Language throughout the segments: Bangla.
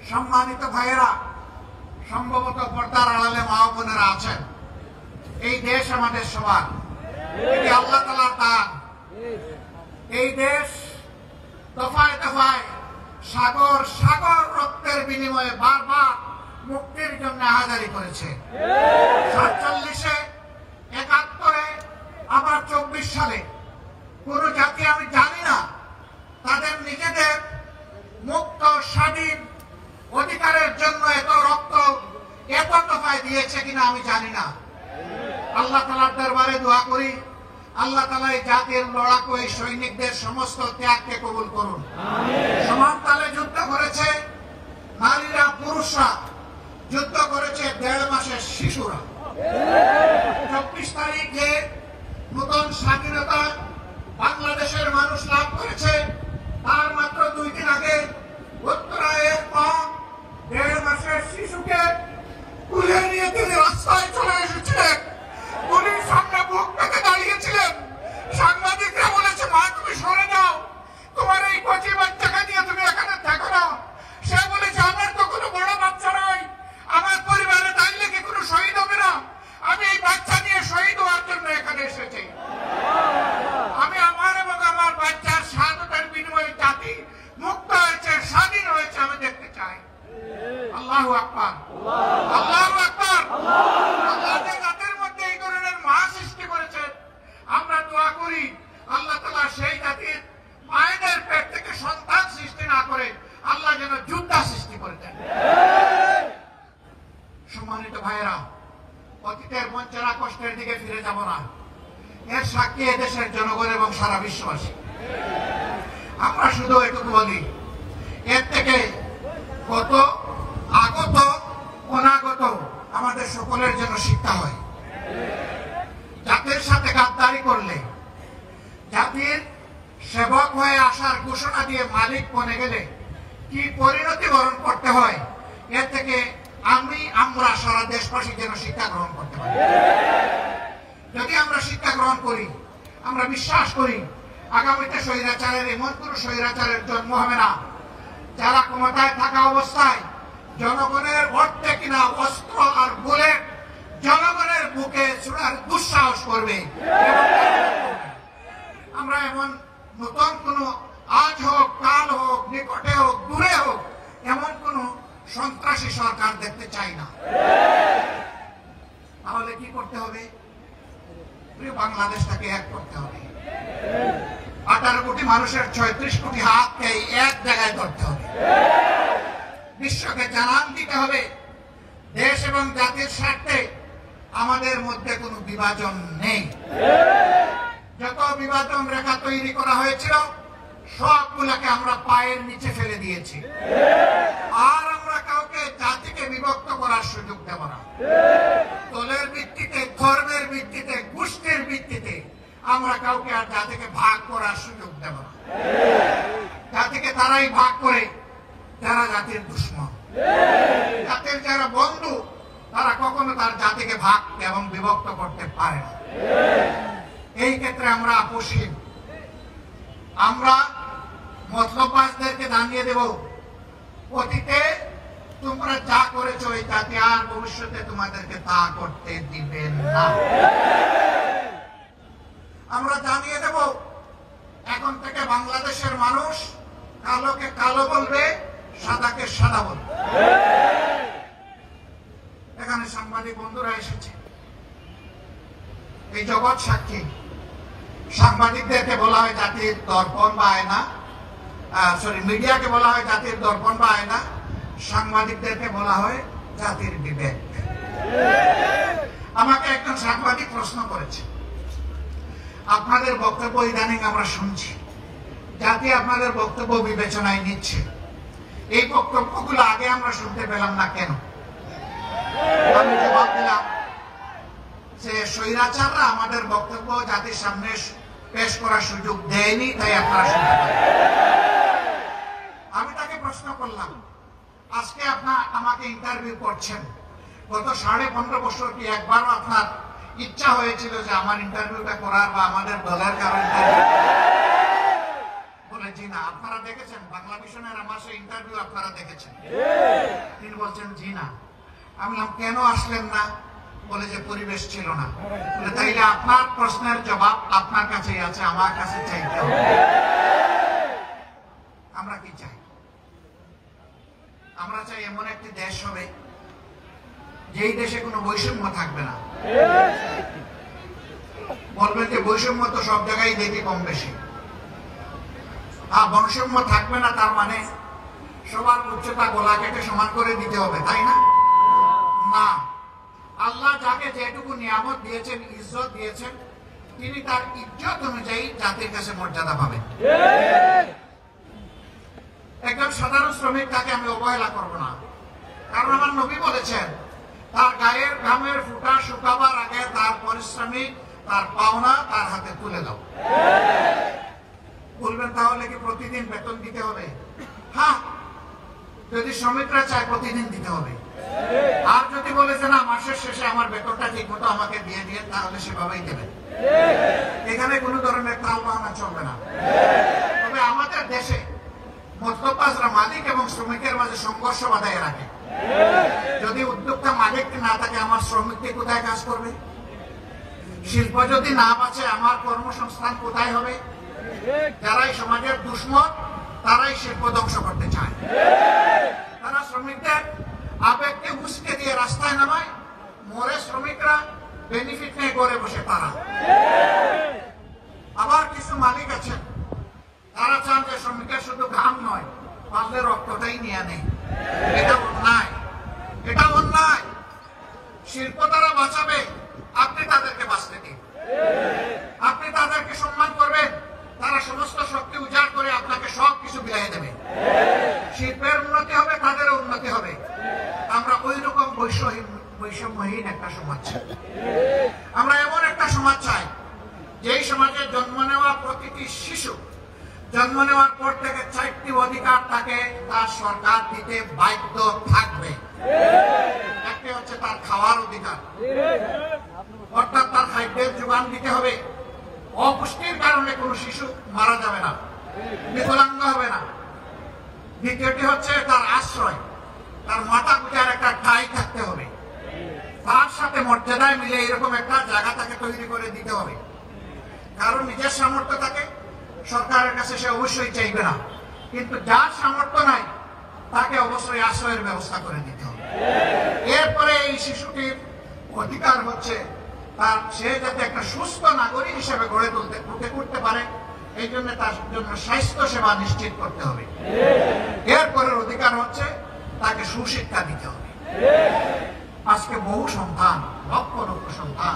সম্মানিত ভাইয়েরা, সম্ভবত পর্দার আড়ালে মা বোনেরা আছেন, এই দেশ আমাদের সবার, এটি আল্লাহ তাআলার দান। এই দেশ দফায় দফায় সাগর সাগর রক্তের বিনিময়ে বারবার মুক্তির জন্য আহাজারি করেছে। 47-এ, 71-এ, আবার 24 সালে কোন জাতি আমি জানি না তাদের নিজেদের মুক্ত স্বাধীন অধিকারের জন্য এত রক্ত এত দফায় দিয়েছে কিনা আমি জানি না। আল্লাহ তাআলার দরবারে দোয়া করি, আল্লাহ তাআলা এই জাতির লড়াকু এই সৈনিকদের সমস্ত ত্যাগকে কবুল করুন। সমান তালে যুদ্ধ করেছে নারীরা, পুরুষরা, যুদ্ধ করেছে 1.5 মাসের শিশুরা। 24 তারিখ যে নতুন স্বাধীনতা বাংলাদেশের মানুষ লাভ করেছে, তার মাত্র 2 দিন আগে উত্তরায়ের পর 1.5 মাসের শিশুকে তুলে নিয়ে তিনি রাস্তায় চলে এসেছিলেন। পুলিশ সামনে বুক পেতে দাঁড়িয়েছিলেন। সাংবাদিকরা বলেছে, মা তুমি সরে যাও, তোমার এই কচি বাচ্চাকে নিয়ে তুমি এখানে থাকো না। সে বলেছে, আমার তো কোনো বড় বাচ্চা নয়, আমার পরিবারে দাঁড়িয়ে কি কোনো শহীদ হবে না? আমি এই বাচ্চা নিয়ে শহীদ হওয়ার জন্য এখানে এসেছি। আমি আমার এবং আমার বাচ্চার স্বাধীনতার বিনিময়ে জাতি মুক্ত হয়েছে, স্বাধীন হয়েছে, আমি দেখতে চাই। আল্লাহু আকবার, আল্লাহু আকবার। আল্লাহ যে জাতির মধ্যে এই ধরনের মা সৃষ্টি করেছেন, আমরা দোয়া করি আল্লাহ তাআলা সেই জাতির মায়েদের পেট থেকে সন্তান সৃষ্টি না করে আল্লাহ যেন যোদ্ধা সৃষ্টি করে দেন। সম্মানিত ভাইয়েরা, অতীতের বঞ্চনা কষ্টের দিকে ফিরে যাব না, এর সাক্ষী এদেশের জনগণ এবং সারা বিশ্ববাসী। আমরা শুধু এটুকু বলি, এর থেকে কত আগত অনাগত আমাদের সকলের জন্য শিক্ষা হয়। জাতির সাথে গাদ্দারি করলে, জাতির সেবক হয়ে আসার ঘোষণা দিয়ে মালিক বনে গেলে কি পরিণতি বরণ করতে হয়, এর থেকে আমরা সারা দেশবাসী যেন শিক্ষা গ্রহণ করতে পারি। যদি আমরা শিক্ষা গ্রহণ করি, আমরা বিশ্বাস করি আগামীতে স্বৈরাচারের এমন কোন স্বৈরাচারের জন্ম হবে না, যারা ক্ষমতায় থাকা অবস্থায় জনগণের অর্থে কিনা অস্ত্র আর বুলেট জনগণের বুকে ছোড়ার দুঃসাহস করবে। আমরা এমন নতুন কোন, আজ হোক কাল হোক নিকটে হোক দূরে হোক, এমন কোন সন্ত্রাসী সরকার দেখতে চাই না। তাহলে কি করতে হবে? বাংলাদেশটাকে এক করতে হবে। 18 কোটি মানুষের 36 কোটি হাতকে এক জায়গায় ধরতে হবে। বিশ্বকে জানান দিতে হবে দেশ এবং জাতির স্বার্থে আমাদের মধ্যে কোনো বিভাজন নেই। যত বিভাজন রেখা তৈরি করা হয়েছিল সবগুলোকে আমরা পায়ের নিচে ফেলে দিয়েছি। আর আমরা কাউকে জাতিকে বিভক্ত করার সুযোগ দেব না। দলের ভিত্তিতে, ধর্মের ভিত্তিতে, গোষ্ঠীর ভিত্তিতে আমরা কাউকে আর জাতিকে ভাগ করার সুযোগ দেব না। জাতিকে তারাই ভাগ করে যারা জাতির দুশ্মন। জাতির যারা বন্ধু, তারা কখনো তার জাতিকে ভাগ এবং বিভক্ত করতে পারে না। এই ক্ষেত্রে আমরা আপোষহীন। আমরা মতলববাজদেরকে জানিয়ে দেব, অতীতে তোমরা যা করেছো এই জাতি আর ভবিষ্যতে তোমাদেরকে তা করতে দিবেন না। আমরা জানিয়ে দেব, এখন থেকে বাংলাদেশের মানুষ কালোকে কালো বলবে, সাদাকে সাদা বলবে। এখানে সাংবাদিক বন্ধুরা এসেছে, এই জগৎ সাক্ষী। সাংবাদিকদেরকে বলা হয় জাতির দর্পণ বা আয়না, মিডিয়াকে বলা হয় জাতির দর্পণ বা আয়না, সাংবাদিকদেরকে বলা হয় জাতির বিবেক। আমাকে একজন সাংবাদিক প্রশ্ন করেছে, আপনাদের বক্তব্য ইদানিং আমরা শুনছি, জাতি আপনাদের বক্তব্য বিবেচনায় নিচ্ছে, এই বক্তব্যগুলো আগে আমরা শুনতে পেলাম না কেন? আমি জবাব দিলাম যে স্বৈরাচাররা আমাদের বক্তব্য জাতির সামনে পেশ করার সুযোগ দেয়নি, তাই আপনারা শুনতে পারেন। আমি তাকে প্রশ্ন করলাম, আজকে আপনার আমাকে ইন্টারভিউ করছেন, গত 15.5 বছর কি একবারও আপনার ইচ্ছা হয়েছিল যে আমার ইন্টারভিউটা করার বা আমাদের দলের কারো ইন্টারভিউ? বলে জি না। আপনারা দেখেছেন বাংলা মিশনের আমার সেই ইন্টারভিউ আপনারা দেখেছেন? তিনি বলছেন জি না। আমি বললাম কেন আসলেন না? বলে যে পরিবেশ ছিল না। বলে তাইলে আপনার প্রশ্নের জবাব আপনার কাছেই আছে, আমার কাছে চাইতে হবে। আমরা কি চাই? আমরা চাই এমন একটি দেশ হবে যেই দেশে কোনো বৈষম্য থাকবে না। বলবেন যে বৈষম্য তো সব জায়গায় দেখি কম বেশি। আর বৈষম্য থাকবে না তার মানে সবার উচ্চতা গলা কেটে সমান করে দিতে হবে, তাই না? না, আল্লাহ যাকে যেটুকু নিয়ামত দিয়েছেন, ইজ্জত দিয়েছেন, তিনি তার ইজ্জত অনুযায়ী জাতির কাছে মর্যাদা পাবেন। একজন সাধারণ শ্রমিক, তাকে আমি অবহেলা করব না, কারণ আমার নবী বলেছেন তার গায়ের ঘামের ফুটা শুকাবার আগে তার পারিশ্রমিক, তার পাওনা তার হাতে তুলে দাও। বলবেন তাহলে কি প্রতিদিন বেতন দিতে হবে? হ্যাঁ, যদি শ্রমিকরা চায় প্রতিদিন দিতে হবে। আর যদি বলে যে না মাসের শেষে আমার বেতনটা ঠিক মতো আমাকে দিয়ে দিয়ে, তাহলে সেভাবেই দেবেন। এখানে কোনো ধরনের তাল বাহানা চলবে না। তবে আমাদের দেশে মধ্যপ্রাচ্যরা মালিক এবং শ্রমিকের মাঝে সংঘর্ষ বাধায় রাখে। যদি উদ্যোক্তা মালিক না থাকে, আমার শ্রমিককে কোথায় কাজ করবে? শিল্প যদি না বাঁচে, আমার কর্মসংস্থান কোথায় হবে? যারাই সমাজের দুশ্মন, তারাই শিল্প ধ্বংস করতে চায়। তারা শ্রমিকদের আবেগকে উস্কে দিয়ে রাস্তায় নামায়, মরে শ্রমিকরা বেনিফিট নিয়ে করে বসে তারা। আবার কিছু মালিক আছেন, তারা চান যে শ্রমিকের শুধু ঘাম নয়, পারলে রক্তটাই নিয়ে নেই। এটা অন্যায়, এটা অন্যায়। শিল্প তারা বাঁচাবে, আপনি তাদেরকে বাঁচতে দিন। আপনি তাদেরকে সম্মান করবেন, তারা সমস্ত শক্তি উজাড় করে আপনাকে সব কিছু বিলাইয়ে দেবে। শিল্পের উন্নতি হবে, তাদেরও উন্নতি হবে। আমরা ওই রকম বৈষম্যহীন একটা সমাজ চাই। আমরা এমন একটা সমাজ চাই যেই সমাজে জন্ম নেওয়া প্রতিটি শিশু জন্ম নেওয়ার পর থেকে 4টি অধিকার তাকে তার সরকার দিতে বাধ্য থাকবে। একটি হচ্ছে তার খাওয়ার অধিকার, অর্থাৎ তার খাদ্যের যোগান দিতে হবে। অপুষ্টির কারণে কোনো শিশু মারা যাবে না, বিকলাঙ্গ হবে না। দ্বিতীয়টি হচ্ছে তার আশ্রয়, তার মাথা গুজার একটা ঠাঁই থাকতে হবে। তার সাথে মর্যাদায় মিলে এরকম একটা জায়গা তাকে তৈরি করে দিতে হবে। কারণ নিজের সামর্থ্য থাকে, সরকারের কাছে সে অবশ্যই চাইবে না, কিন্তু যার সামর্থ্য নাই তাকে অবশ্যই আশ্রয়ের ব্যবস্থা করে দিতে হবে। এরপরে এই শিশুটির অধিকার হচ্ছে তার সে যাতে একটা সুস্থ নাগরিক হিসেবে গড়ে তুলতে পারে, এই জন্য তার জন্য স্বাস্থ্য সেবা নিশ্চিত করতে হবে। এরপরের অধিকার হচ্ছে তাকে সুশিক্ষা দিতে হবে। আজকে বহু সন্তান, লক্ষ লক্ষ সন্তান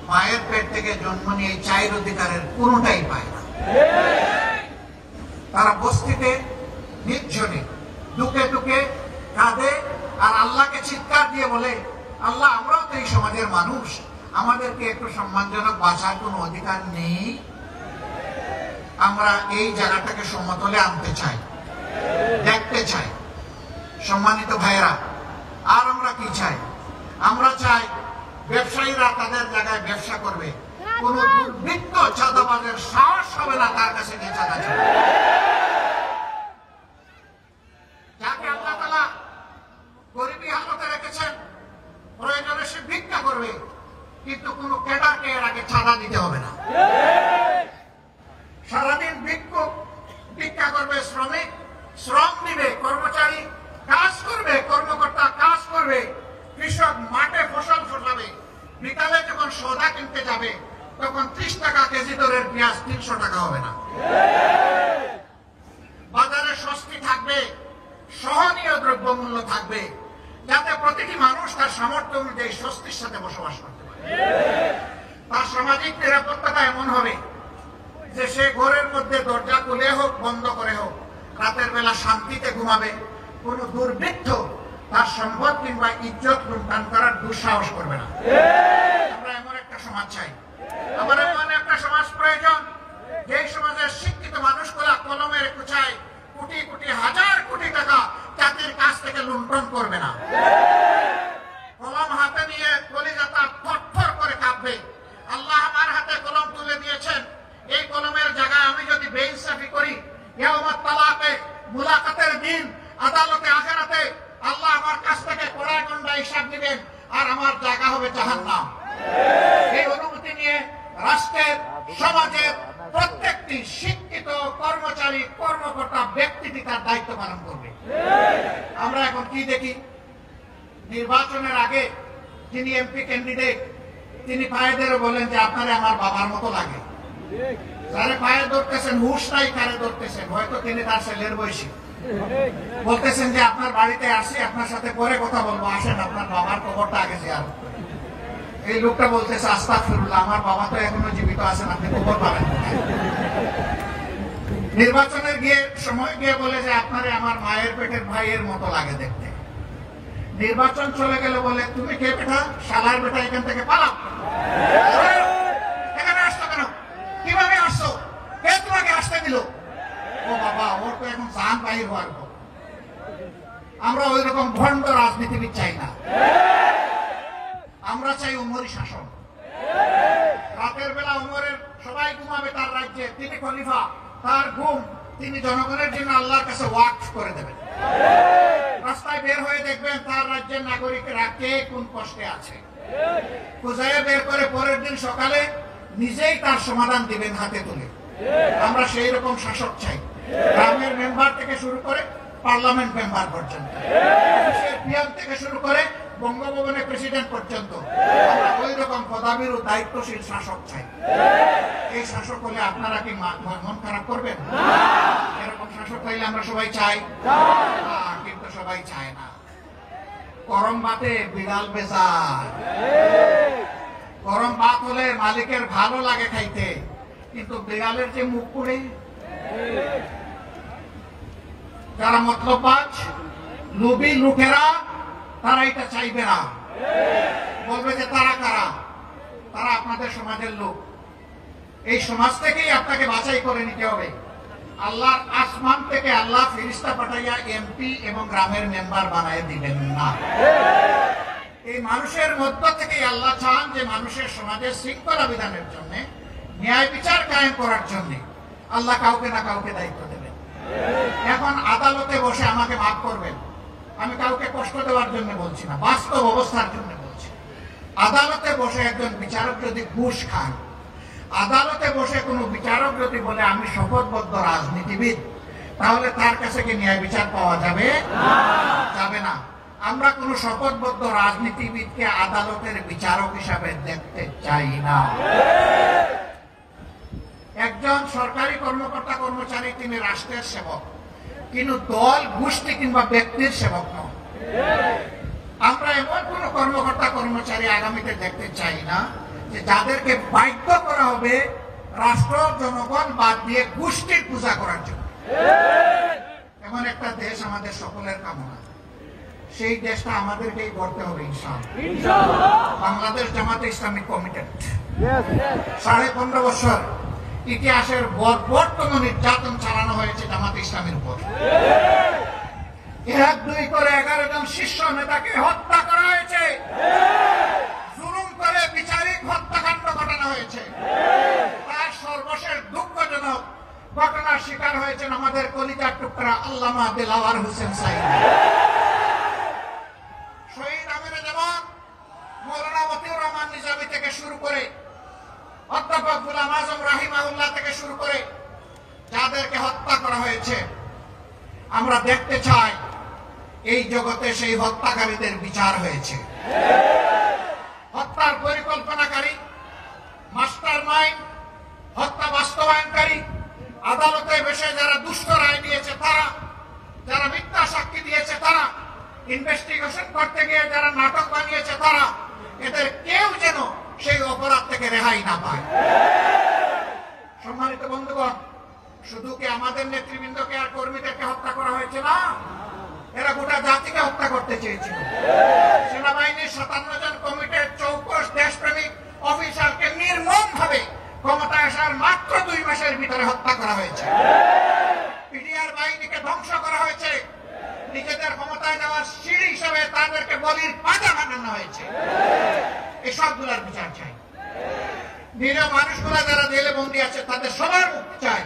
মায়ের পেট থেকে জন্ম নিয়ে 4 অধিকারের কোনোটাই পায় না। তারা বস্তিতে নির্জনে দুকে দুকে কাঁদে আর আল্লাহকে চিৎকার দিয়ে বলে, আল্লাহ আমরাও তো এই সমাজের মানুষ, আমাদেরকে একটু সম্মানজনক বাঁচার কোনো অধিকার নেই। আমরা এই জায়গাটাকে সমতলে আনতে চাই, দেখতে চাই। সম্মানিত ভাইয়েরা, আর আমরা কি চাই? আমরা চাই ব্যবসায়ীরা তাদের জায়গায় ব্যবসা করবে, কোন দুর্বৃত্ত চাঁদাবাজের সাহস হবে না তার কাছে গিয়ে চাঁদা চাইবে। যাকে আল্লাহ তাআলা গরিবী হালতে রেখেছেন, প্রয়োজনে সে ভিক্ষা করবে, কিন্তু কোন ক্যাডারকে এর আগে চাঁদা দিতে হবে না। সারাদিন ভিক্ষা করবে শ্রমিক, শ্রম দিবে কর্মচারী, কাজ করবে কর্মকর্তা, কাজ করবে কৃষক, মাঠে ফসল ফসাবে। বিকালে যখন সওদা কিনতে যাবে তখন 30 টাকা কেজি দরের পেঁয়াজ 300 টাকা হবে না। বাজারে স্বস্তি থাকবে, সহনীয় দ্রব্যমূল্য থাকবে, যাতে প্রতিটি মানুষ তার সামর্থ্য অনুযায়ী স্বস্তির সাথে বসবাস করতে পারে। তার সামাজিক নিরাপত্তাটা এমন হবে যে সে ঘরের মধ্যে দরজা খুলে হোক বন্ধ করে হোক রাতের বেলা শান্তিতে ঘুমাবে। কোন দুর্বৃত্ত তার সম্পদ কিংবা ইজ্জত লুণ্ঠন করার দুঃসাহস করবে না। আমরা এমন একটা সমাজ চাই। আমার এমন একটা সমাজ প্রয়োজন যে সমাজের শিক্ষিত মানুষগুলা কলমের কুচায় কোটি কোটি হাজার কোটি টাকা জাতির কাছ থেকে লুণ্ঠন করবে না। কলম হাতে নিয়ে কলিজাটা থরথর করে কাঁপবে। আল্লাহ আমার হাতে কলম তুলে দিয়েছেন, এই কলমের জায়গায় আমি যদি বেইনসাফি করি ইয়াউমাত তালাকে, মুলাকাতের দিন, আদালতে আখিরাতে আল্লাহ আমার কাছ থেকে কড়ায় গন্ডা হিসাব নেবেন, আর আমার জায়গা হবে জাহান্নাম। এই অনুভূতি নিয়ে রাষ্ট্রের, সমাজের প্রত্যেকটি শিক্ষিত কর্মচারী, কর্মকর্তা, ব্যক্তিটি তার দায়িত্ব পালন করবে। আমরা এখন কি দেখি, নির্বাচনের আগে যিনি এমপি ক্যান্ডিডেট তিনি পায়েদেরও বলেন যে আপনারে আমার বাবার মতো লাগে। যারা পায়ে ধরতেছেন হুশ নাই, কারে ধরতেছেন, হয়তো তিনি তার ছেলের বয়সী। বলতেছেন যে আপনার বাড়িতে আসি, আপনার সাথে পরে কথা বলবো, আসেন আপনার বাবার কবরটা আগে জিয়ারত করি। এই লোকটা বলতেছে আস্তাগফিরুল্লাহ, আমার বাবা তো এখনো জীবিত আছেন, আপনি কবর পাবেন। নির্বাচনের গিয়ে সময় গিয়ে বলে যে আপনারে আমার মায়ের পেটের ভাইয়ের মতো লাগে দেখতে। নির্বাচন চলে গেলে বলে তুমি কে বেটা, শালার বেটা, এখান থেকে পালাও। এখানে আসছো কেন, কিভাবে আসছো, কে তোমাকে আসতে দিল? ও বাবা, ওর তো এখন জান বাহির হওয়ার পর। আমরা ওই রকম ভণ্ড রাজনীতিবিদ চাই না, আমরা চাই উমরি শাসন। রাতের বেলা উমরের সবাই ঘুমাবে তার রাজ্যে, তিনি খলিফা, তার ঘুম তিনি জনগণের জন্য আল্লাহর কাছে ওয়াকফ করে দেবেন। রাস্তায় বের হয়ে দেখবেন তার রাজ্যের নাগরিকরা কে কোন কষ্টে আছে, খুঁজে বের করে পরের দিন সকালে নিজেই তার সমাধান দিবেন হাতে তুলে। আমরা সেই রকম শাসক চাই, গ্রামের মেম্বার থেকে শুরু করে পার্লামেন্ট মেম্বার পর্যন্ত, পিএম থেকে শুরু করে বঙ্গভবনের প্রেসিডেন্ট পর্যন্ত আমরা ওই রকম পদাবির ও দায়িত্বশীল শাসক চাই। এই শাসক হলে আপনারা কি মন খারাপ করবেন? এরকম শাসক হইলে আমরা সবাই চাই, কিন্তু সবাই চায় না। গরম ভাতে বিড়াল বেজার। গরম ভাত হলে মালিকের ভালো লাগে খাইতে, কিন্তু বিড়ালের যে মুখ পুড়ে। যারা মতলববাজ, লোভী লোকেরা, তারা এটা চাইবে না, বলবে যে তারা কারা, তারা আপনাদের সমাজের লোক। এই সমাজ থেকেই আপনাকে বাছাই করে নিতে হবে। আল্লাহর আসমান থেকে আল্লাহ ফেরেশতা পাঠাইয়া এমপি এবং গ্রামের মেম্বার বানায় দিবেন না। এই মানুষের মধ্য থেকেই আল্লাহ চান যে মানুষের সমাজের শৃঙ্খলা বিধানের জন্য, ন্যায় বিচার কায়েম করার জন্য আল্লাহ কাউকে না কাউকে দায়িত্ব দেবেন। এখন আদালতে বসে, আমাকে মাফ করবেন, আমি কাউকে কষ্ট দেওয়ার জন্য বলছি না, বাস্তব অবস্থার জন্য বলছি। আদালতে বসে একজন বিচারক যদি ঘুষ খান, আদালতে বসে কোনো বিচারক যদি বলে আমি শপথবদ্ধ রাজনীতিবিদ, তাহলে তার কাছে কি ন্যায় বিচার পাওয়া যাবে? যাবে না। আমরা কোনো শপথবদ্ধ রাজনীতিবিদকে আদালতের বিচারক হিসাবে দেখতে চাই না। একজন সরকারি কর্মকর্তা কর্মচারী তিনি রাষ্ট্রের সেবক, কিন্তু দল, গোষ্ঠী কিংবা ব্যক্তির সেবক নয়। আমরা এমন কোন কর্মকর্তা কর্মচারী আগামীতে দেখতে চাই না যে যাদেরকে বাধ্য করা হবে রাষ্ট্র, জনগণ বাদ দিয়ে গোষ্ঠীর পূজা করার জন্য। এমন একটা দেশ আমাদের সকলের কামনা, সেই দেশটা আমাদেরকেই গড়তে হবে ইনশাআল্লাহ। বাংলাদেশ জামাতে ইসলামী কমিটেড 15.5 বছর ইতিহাসের বর্বরতম নির্যাতন চালানো হয়েছে জামাতে ইসলামের উপর। 1-2 করে 11 জন শীর্ষ নেতাকে হত্যা করা হয়েছে, জুলুম করে বিচারিক হত্যাকাণ্ড ঘটানো হয়েছে। তার সর্বশেষ দুঃখজনক ঘটনার শিকার হয়েছেন আমাদের কলিজার টুকরা আল্লামা দেলাওয়ার হোসেন সাঈদ। শহীদ আমিরে জামান মৌলানা মতিউর রহমান নিজামী থেকে শুরু করে অধ্যাপক গোলাম আজম রাহিমাহুল্লাহ থেকে শুরু করে যাদেরকে হত্যা করা হয়েছে, আমরা দেখতে চাই এই জগতে সেই হত্যাকারীদের বিচার হয়েছে। হত্যার পরিকল্পনাকারী, মাস্টার মাইন্ড, হত্যা বাস্তবায়নকারী, আদালতে বসে যারা দুষ্ট রায় দিয়েছে তারা, যারা মিথ্যা সাক্ষী দিয়েছে তারা, ইনভেস্টিগেশন করতে গিয়ে যারা নাটক বানিয়েছে তারা, এদের কেউ যেন সেই অপরাধ থেকে রেহাই না পায়। সম্মানিত বন্ধুগণ, শুধু কি আমাদের নেতৃবৃন্দকে আর কর্মীদেরকে হত্যা করা হয়েছে না, এরা গোটা জাতিকে হত্যা করতে চেয়েছিল। সেনাবাহিনীর 57 জন কমিটেড চৌকস দেশপ্রেমিক অফিসারকে নির্মমভাবে ক্ষমতায় আসার মাত্র 2 মাসের ভিতরে হত্যা করা হয়েছে। পিডিআর বাহিনীকে ধ্বংস করা হয়েছে, নিজেদের ক্ষমতায় যাওয়ার সিঁড়ি হিসাবে তাদেরকে বলির পাজা বানানো হয়েছে। এই সবগুলোর বিচার চাই। নিরীহ মানুষগুলা যারা জেলে বন্দী আছে তাদের সবার মুক্তি চাই।